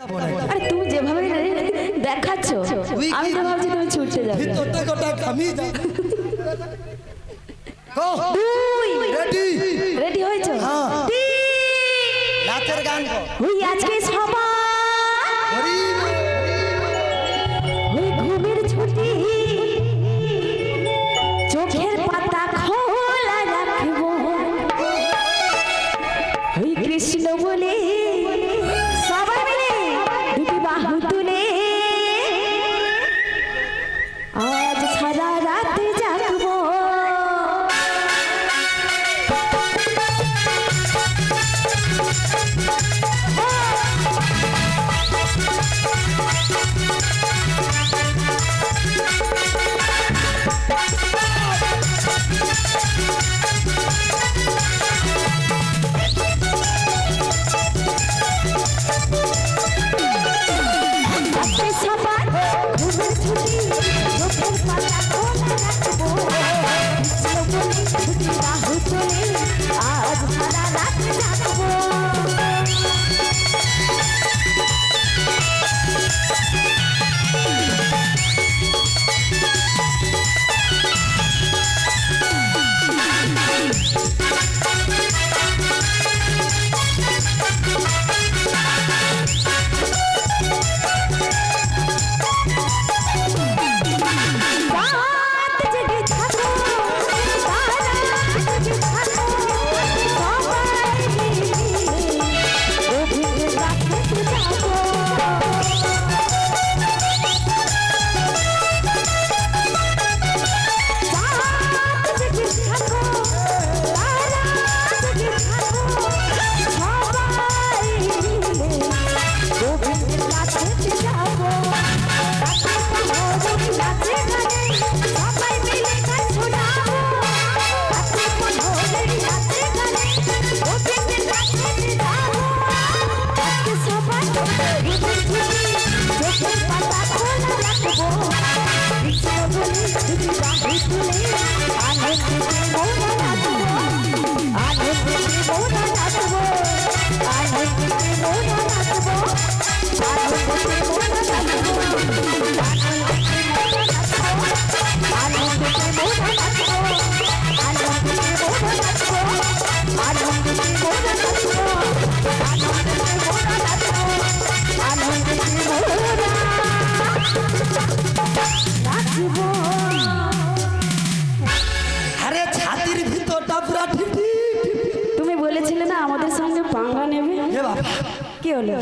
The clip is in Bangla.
আরে তুমি যেভাবে দেখাচ্ছ আমি তো ভাবছি তুমি ছুটতে যাবে। রেডি হয়েছো? নাচের গান ওই আজকে সবাই ওই ঘুমের ছুটি চোখের পাতা খোলা রাখবো ওই কৃষ্ণ বলে সবাই মিলে দুটি বাহু তুলে আজ সারা রাত জাগবো। তুমি বলেছিলে না আমাদের সঙ্গে পাঙ্গা নেবে, কি হলো?